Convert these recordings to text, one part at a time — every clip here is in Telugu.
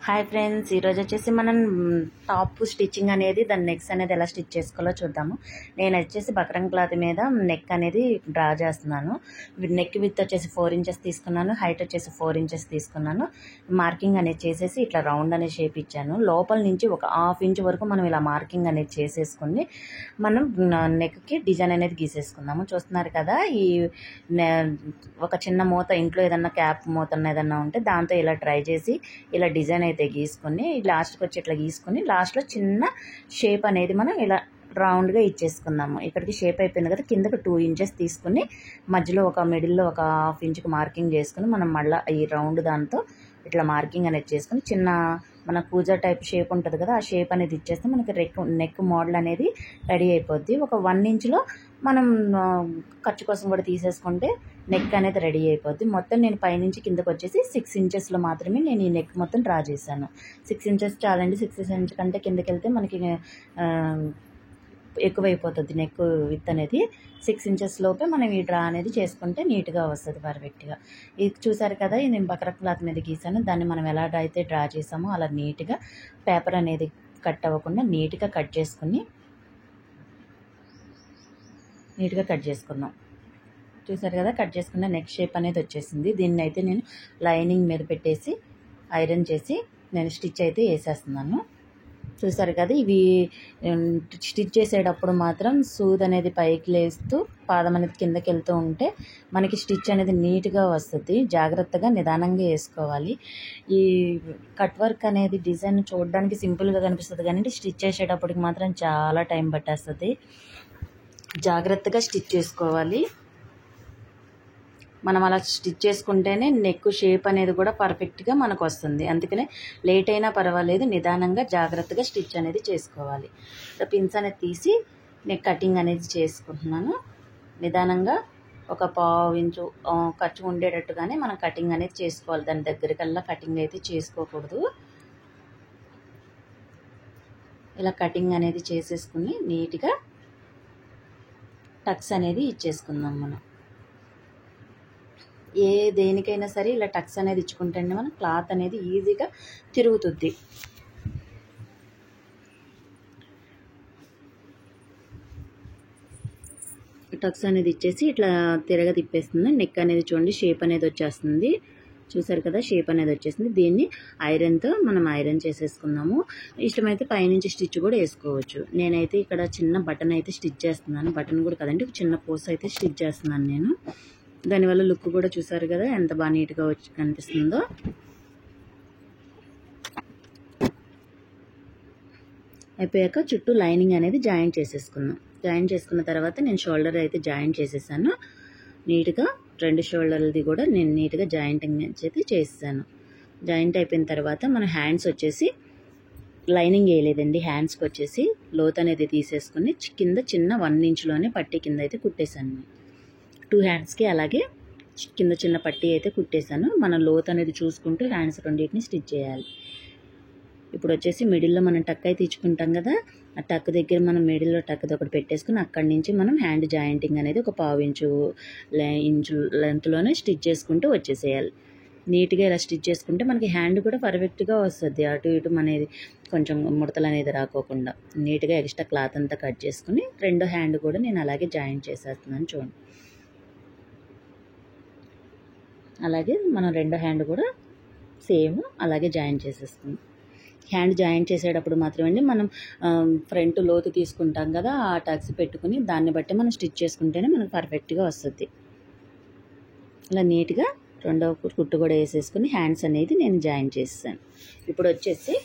హాయ్ ఫ్రెండ్స్, ఈరోజు వచ్చేసి మనం టాప్ స్టిచ్చింగ్ అనేది దాని నెక్స్ అనేది ఎలా స్టిచ్ చేసుకోవాలో చూద్దాము. నేను వచ్చేసి బక్రంగ్ క్లాత్ మీద నెక్ అనేది డ్రా చేస్తున్నాను. నెక్ విత్ వచ్చేసి 4 ఇంచెస్ తీసుకున్నాను, హైట్ వచ్చేసి 4 ఇంచెస్ తీసుకున్నాను. మార్కింగ్ అనేది చేసేసి ఇట్లా రౌండ్ అనేది షేప్ ఇచ్చాను. లోపల నుంచి ఒక 1/2 ఇంచ్ వరకు మనం ఇలా మార్కింగ్ అనేది చేసేసుకుని మనం నెక్కి డిజైన్ అనేది గీసేసుకుందాము. చూస్తున్నారు కదా, ఈ ఒక చిన్న మూత ఇంట్లో ఏదన్నా క్యాప్ మూత ఏదన్నా ఉంటే దాంతో ఇలా ట్రై చేసి ఇలా డిజైన్ అయితే గీసుకొని లాస్ట్కి వచ్చి ఇట్లా గీసుకొని లాస్ట్లో చిన్న షేప్ అనేది మనం ఇలా రౌండ్గా ఇచ్చేసుకుందాము. ఇక్కడికి షేప్ అయిపోయింది కదా, కిందకి 2 ఇంచెస్ తీసుకుని మధ్యలో ఒక మిడిల్లో ఒక 1/2 ఇంచుకి మార్కింగ్ చేసుకుని మనం మళ్ళీ ఈ రౌండ్ దాంతో ఇట్లా మార్కింగ్ అనేది చేసుకుని చిన్న మన కూజా టైప్ షేప్ ఉంటుంది కదా, ఆ షేప్ అనేది ఇచ్చేస్తే మనకి నెక్ మోడల్ అనేది రెడీ అయిపోద్ది. ఒక 1 ఇంచ్లో మనం ఖర్చు కోసం కూడా తీసేసుకుంటే నెక్ అనేది రెడీ అయిపోద్ది. మొత్తం నేను పైనుంచి కిందకు వచ్చేసి 6 ఇంచెస్లో మాత్రమే నేను ఈ నెక్ మొత్తం డ్రా చేశాను. 6 ఇంచెస్ చాలండి. 6 ఇంచ్ కంటే కిందకి వెళ్తే మనకి ఎక్కువైపోతుంది నెక్ విత్ అనేది. 6 ఇంచెస్ లోపే మనం ఈ డ్రా అనేది చేసుకుంటే నీట్గా వస్తుంది, పర్ఫెక్ట్గా. ఇది చూసారు కదా, నేను బక్రంగ్ క్లాత్ మీద గీసాను. దాన్ని మనం ఎలా అయితే డ్రా చేసామో అలా నీట్గా పేపర్ అనేది కట్ అవ్వకుండా నీట్గా కట్ చేసుకుందాం. చూసారు కదా, కట్ చేసుకున్న నెక్ షేప్ అనేది వచ్చేసింది. దీన్ని అయితే నేను లైనింగ్ మీద పెట్టేసి ఐరన్ చేసి నేను స్టిచ్ అయితే వేసేస్తున్నాను. చూసారు కదా, ఇవి స్టిచ్ చేసేటప్పుడు మాత్రం సూద్ అనేది పైకి లేస్తూ పాదం అనేది కిందకి వెళ్తూ ఉంటే మనకి స్టిచ్ అనేది నీట్గా వస్తుంది. జాగ్రత్తగా నిదానంగా వేసుకోవాలి. ఈ కట్ వర్క్ అనేది డిజైన్ చూడడానికి సింపుల్గా కనిపిస్తుంది, కానీ స్టిచ్ చేసేటప్పటికి మాత్రం చాలా టైం పట్టేస్తుంది. జాగ్రత్తగా స్టిచ్ చేసుకోవాలి. మనం అలా స్టిచ్ చేసుకుంటేనే నెక్ షేప్ అనేది కూడా పర్ఫెక్ట్గా మనకు వస్తుంది. అందుకనే లేట్ అయినా పర్వాలేదు, నిదానంగా జాగ్రత్తగా స్టిచ్ అనేది చేసుకోవాలి. పిన్స్ అనేది తీసి నెక్ కటింగ్ అనేది చేసుకుంటున్నాను. నిదానంగా ఒక 1/2 ఇంచు ఖర్చు ఉండేటట్టుగానే మనం కటింగ్ అనేది చేసుకోవాలి. దాని దగ్గరికల్లా కటింగ్ అయితే చేసుకోకూడదు. ఇలా కటింగ్ అనేది చేసేసుకుని నీట్గా టక్స్ అనేది ఇచ్చేసుకుందాం. మనం దేనికైనా సరే ఇలా టక్స్ అనేది ఇచ్చుకుంటేనే మనం క్లాత్ అనేది ఈజీగా తిరుగుతుంది. టక్స్ అనేది ఇచ్చేసి ఇట్లా తిప్పేస్తుంది. నెక్ అనేది చూడండి, షేప్ అనేది వచ్చేస్తుంది. చూసారు కదా, షేప్ అనేది వచ్చేసింది. దీన్ని ఐరన్తో మనం ఐరన్ చేసేసుకుందాము. ఇష్టమైతే పైనుంచి స్టిచ్ కూడా వేసుకోవచ్చు. నేనైతే ఇక్కడ చిన్న బటన్ అయితే స్టిచ్ చేస్తున్నాను. బటన్ కూడా కదండి, చిన్న పోస్ అయితే స్టిచ్ చేస్తున్నాను నేను. దానివల్ల లుక్ కూడా చూసారు కదా ఎంత బాగా నీట్గా వచ్చి కనిపిస్తుందో. అయిపోయాక చుట్టూ లైనింగ్ అనేది జాయింట్ చేసేసుకుందాం. జాయింట్ చేసుకున్న తర్వాత నేను షోల్డర్ అయితే జాయింట్ చేసేసాను నీట్గా. 2 షోల్డర్లది కూడా నేను నీట్గా జాయింటింగ్ అయితే చేసేసాను. జాయింట్ అయిపోయిన తర్వాత మన హ్యాండ్స్ వచ్చేసి లైనింగ్ వేయలేదండి. హ్యాండ్స్కి వచ్చేసి లోత్ అనేది తీసేసుకుని కింద చిన్న 1 ఇంచ్లోనే పట్టీ కింద అయితే కుట్టేశాను. 2 హ్యాండ్స్కి అలాగే కింద చిన్న పట్టీ అయితే కుట్టేశాను. మనం లోత్ అనేది చూసుకుంటూ హ్యాండ్స్ రెండింటిని స్టిచ్ చేయాలి. ఇప్పుడు వచ్చేసి మిడిల్లో మనం టక్ అయితే ఇచ్చుకుంటాం కదా, ఆ టక్ దగ్గర మనం మిడిల్లో టక్ ఒకటి పెట్టేసుకుని అక్కడి నుంచి మనం హ్యాండ్ జాయింటింగ్ అనేది ఒక 1/2 ఇంచు లెంత్లోనే స్టిచ్ చేసుకుంటూ వచ్చేసేయాలి. నీట్గా ఇలా స్టిచ్ చేసుకుంటే మనకి హ్యాండ్ కూడా పర్ఫెక్ట్గా వస్తుంది. అటు ఇటు అనేది కొంచెం ముడతలు అనేది రాకోకుండా నీట్గా ఎక్స్ట్రా క్లాత్ అంతా కట్ చేసుకుని 2వ హ్యాండ్ కూడా నేను అలాగే జాయింట్ చేసేస్తున్నాను. చూడండి, అలాగే మనం 2వ హ్యాండ్ కూడా సేమ్ అలాగే జాయింట్ చేసేసుకుందాం. హ్యాండ్ జాయింట్ చేసేటప్పుడు మాత్రమే మనం ఫ్రంట్ లోతు తీసుకుంటాం కదా, ఆ టక్స్ పెట్టుకుని దాన్ని బట్టి మనం స్టిచ్ చేసుకుంటేనే మనకు పర్ఫెక్ట్గా వస్తుంది. ఇలా నీట్గా 2వ కుట్టు కూడా వేసేసుకుని హ్యాండ్స్ అనేది నేను జాయింట్ చేసాను. ఇప్పుడు వచ్చేసి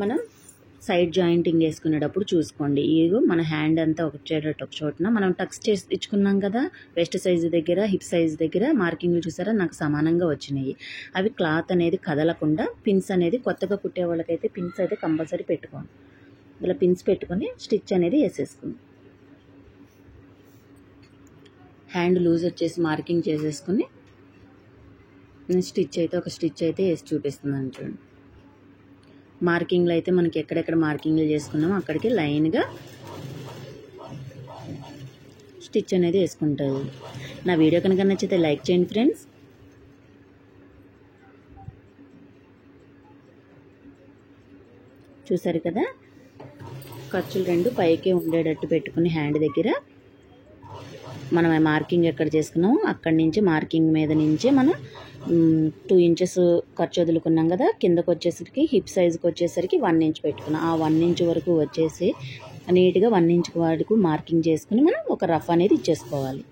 మనం సైడ్ జాయింటింగ్ వేసుకునేటప్పుడు చూసుకోండి. ఇదిగో మన హ్యాండ్ అంతా ఒక చోటన మనం టక్స్ చేసి ఇచ్చుకున్నాం కదా, వెస్ట్ సైజు దగ్గర హిప్ సైజు దగ్గర మార్కింగ్లు చూసారా నాకు సమానంగా వచ్చినాయి. అవి క్లాత్ అనేది కదలకుండా పిన్స్ అనేది కొత్తగా కుట్టే వాళ్ళకైతే పిన్స్ అయితే కంపల్సరీ పెట్టుకోండి. ఇలా పిన్స్ పెట్టుకొని స్టిచ్ అనేది వేసేసుకుందాం. హ్యాండ్ లూజ్ వచ్చేసి మార్కింగ్ చేసేసుకుని ఒక స్టిచ్ అయితే వేసి చూపిస్తున్నాను. చూడండి, మార్కింగ్లు అయితే మనకి ఎక్కడెక్కడ మార్కింగ్లు చేసుకున్నామో అక్కడికి లైన్గా స్టిచ్ అనేది వేసుకుంటారు. నా వీడియో కనుక నచ్చితే లైక్ చేయండి ఫ్రెండ్స్. చూసారు కదా, ఖర్చులు రెండు పైకే ఉండేటట్టు పెట్టుకుని హ్యాండ్ దగ్గర మనం మార్కింగ్ ఎక్కడ చేసుకున్నామో అక్కడి నుంచి మార్కింగ్ మీద నుంచే మనం 2 ఇంచెస్ ఖర్చు వదులుకున్నాం కదా, కిందకు వచ్చేసరికి హిప్ సైజుకి వచ్చేసరికి 1 ఇంచ్ పెట్టుకున్నాం. ఆ 1 ఇంచ్ వరకు వచ్చేసి నీట్గా 1 ఇంచ్ వరకు మార్కింగ్ చేసుకుని మనం ఒక రఫ్ అనేది ఇచ్చేసుకోవాలి.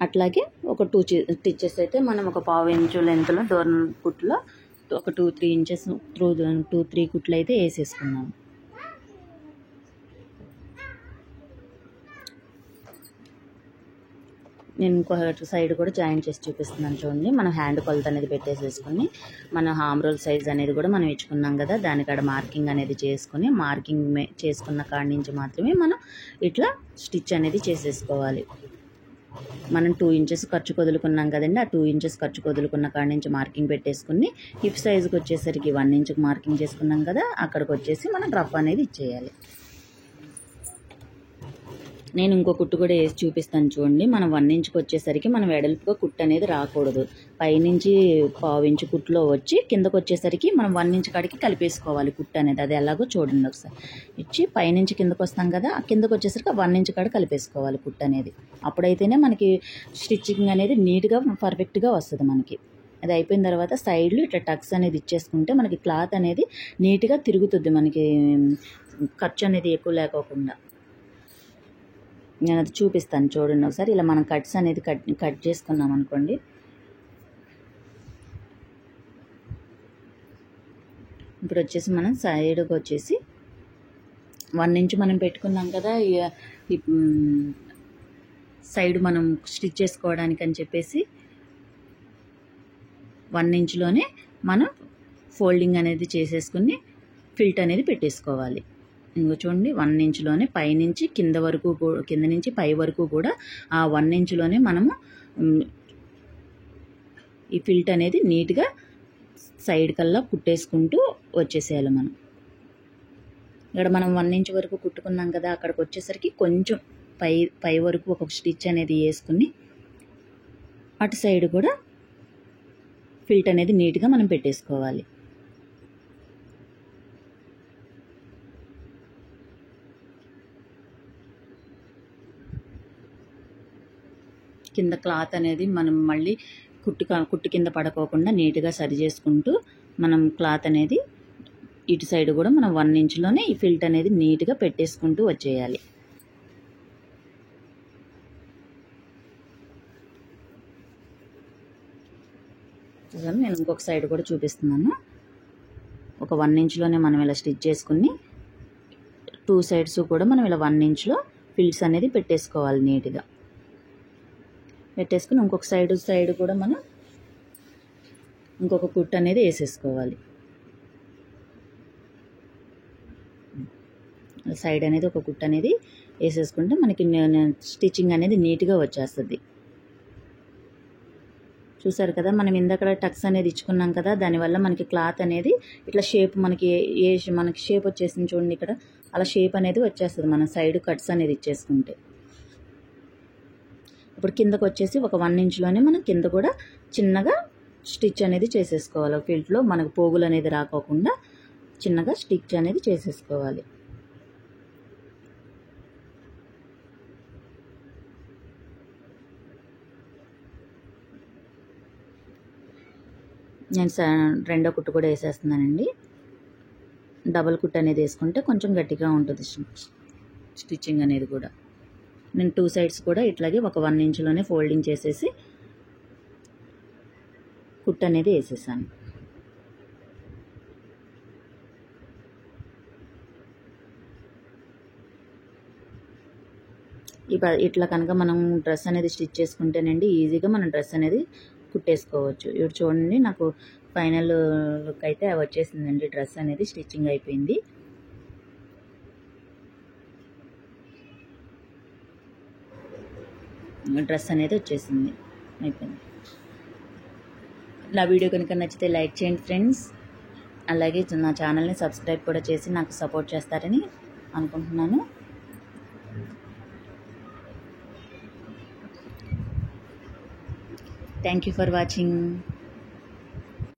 అట్లాగే ఒక 2 స్టిచెస్ అయితే మనం ఒక 1/2 ఇంచు లెంత్లో డోర్ కుట్లో ఒక 2-3 ఇంచెస్ 2-3 కుట్లు అయితే వేసేసుకున్నాం. నేను ఇంకో సైడ్ కూడా జాయిన్ చేసి చూపిస్తున్నాను చూడండి. మనం హ్యాండ్ కొలత అనేది పెట్టేసేసుకుని మన హామ్ రోల్ సైజ్ అనేది కూడా మనం ఇచ్చుకున్నాం కదా, దానికాడ మార్కింగ్ అనేది చేసుకుని మార్కింగ్ చేసుకున్న కాడి నుంచి మాత్రమే మనం ఇట్లా స్టిచ్ అనేది చేసేసుకోవాలి. మనం 2 ఇంచెస్ ఖర్చు వదులుకున్నాం కదండి, ఆ 2 ఇంచెస్ ఖర్చు వదులుకున్న కాడి నుంచి మార్కింగ్ పెట్టేసుకుని హిప్ సైజుకి వచ్చేసరికి 1 ఇంచుకి మార్కింగ్ చేసుకున్నాం కదా, అక్కడికి వచ్చేసి మనం రఫ్ అనేది ఇచ్చేయాలి. నేను ఇంకో కుట్టు కూడా వేసి చూపిస్తాను చూడండి. మనం 1 ఇంచుకి వచ్చేసరికి మనం వెడల్పుగా కుట్టు అనేది రాకూడదు. పైనుంచి 1/2 ఇంచు కుట్టులో వచ్చి కిందకు వచ్చేసరికి మనం 1 ఇంచు కాడికి కలిపేసుకోవాలి కుట్టు అనేది. అది ఎలాగో చూడండి ఒకసారి. ఇచ్చి పైనుంచి కిందకు వస్తాం కదా, ఆ కిందకు వచ్చేసరికి 1 ఇంచు కాడ కలిపేసుకోవాలి కుట్టు అనేది. అప్పుడైతేనే మనకి స్టిచ్చింగ్ అనేది నీట్గా పర్ఫెక్ట్గా వస్తుంది మనకి. అది అయిపోయిన తర్వాత సైడ్లు ఇట్లా టక్స్ అనేది ఇచ్చేసుకుంటే మనకి క్లాత్ అనేది నీట్గా తిరుగుతుంది, మనకి ఖర్చు అనేది ఎక్కువ లేకోకుండా. నేను అది చూపిస్తాను చూడండి ఒకసారి. ఇలా మనం కట్స్ అనేది కట్ చేసుకున్నాం అనుకోండి, ఇప్పుడు వచ్చేసి మనం సైడ్కి వచ్చేసి 1 ఇంచు మనం పెట్టుకున్నాం కదా, సైడ్ మనం స్టిచ్ చేసుకోవడానికి అని చెప్పేసి 1 ఇంచులోనే మనం ఫోల్డింగ్ అనేది చేసేసుకుని ఫిల్ట్ అనేది పెట్టేసుకోవాలి. ఇంకో చూడండి, 1 ఇంచులోనే పైనుంచి కింద వరకు, కింద నుంచి పై వరకు కూడా ఆ 1 ఇంచులోనే మనము ఈ ఫిల్ట్ అనేది నీట్గా సైడ్ కల్లా కుట్టేసుకుంటూ వచ్చేసేయాలి. మనం ఇక్కడ మనం 1 ఇంచ్ వరకు కుట్టుకున్నాం కదా, అక్కడికి వచ్చేసరికి కొంచెం పై వరకు ఒక స్టిచ్ అనేది వేసుకుని అటు సైడ్ కూడా ఫిల్ట్ అనేది నీట్గా మనం పెట్టేసుకోవాలి. కింద క్లాత్ అనేది మనం మళ్ళీ కుట్టు కింద పడుకోకుండా నీట్గా సరి చేసుకుంటూ మనం క్లాత్ అనేది ఇటు సైడ్ కూడా మనం 1 ఇంచులోనే ఈ ఫిల్ట్ అనేది నీట్గా పెట్టేసుకుంటూ వచ్చేయాలి. నేను ఇంకొక సైడ్ కూడా చూపిస్తున్నాను. ఒక 1 ఇంచులోనే మనం ఇలా స్టిచ్ చేసుకుని 2 సైడ్స్ కూడా మనం ఇలా 1 ఇంచులో ఫిల్ట్స్ అనేది పెట్టేసుకోవాలి. నీట్గా పెట్టేసుకుని ఇంకొక సైడ్ కూడా మనం ఇంకొక కుట్టు అనేది వేసేసుకోవాలి. సైడ్ అనేది ఒక కుట్టు అనేది వేసేసుకుంటే మనకి స్టిచ్చింగ్ అనేది నీట్గా వచ్చేస్తుంది. చూసారు కదా, మనం ఇందాక టక్స్ అనేది ఇచ్చుకున్నాం కదా, దానివల్ల మనకి క్లాత్ అనేది ఇట్లా షేప్ మనకి మనకి షేప్ వచ్చేసింది చూడండి. ఇక్కడ అలా షేప్ అనేది వచ్చేస్తుంది మనం సైడ్ కట్స్ అనేది ఇచ్చేసుకుంటే. ఇప్పుడు కిందకు వచ్చేసి ఒక 1 ఇంచులోనే మనం కింద కూడా చిన్నగా స్టిచ్ అనేది చేసేసుకోవాలి. ఫిల్ట్లో మనకు పోగులు అనేది రాకోకుండా చిన్నగా స్టిచ్ అనేది చేసేసుకోవాలి. నేను రెండో కుట్టు కూడా వేసేస్తున్నానండి. డబల్ కుట్టు అనేది వేసుకుంటే కొంచెం గట్టిగా ఉంటుంది స్టిచ్చింగ్ అనేది కూడా. నేను 2 సైడ్స్ కూడా ఇట్లాగే ఒక 1 ఇంచులోనే ఫోల్డింగ్ చేసేసి కుట్టు అనేది వేసేసాను. ఇట్లా కనుక మనం డ్రెస్ అనేది స్టిచ్ చేసుకుంటేనండి ఈజీగా మనం డ్రెస్ అనేది కుట్టేసుకోవచ్చు. ఇప్పుడు చూడండి, నాకు ఫైనల్ లుక్ అయితే వచ్చేసిందండి. డ్రెస్ అనేది స్టిచ్చింగ్ అయిపోయింది. డ్రెస్ అనేది వచ్చేసింది, అయిపోయింది. నా వీడియో కనుక నచ్చితే లైక్ చేయండి ఫ్రెండ్స్. అలాగే నా ఛానల్ని సబ్స్క్రైబ్ కూడా చేసి నాకు సపోర్ట్ చేస్తారని అనుకుంటున్నాను. Thank you for watching.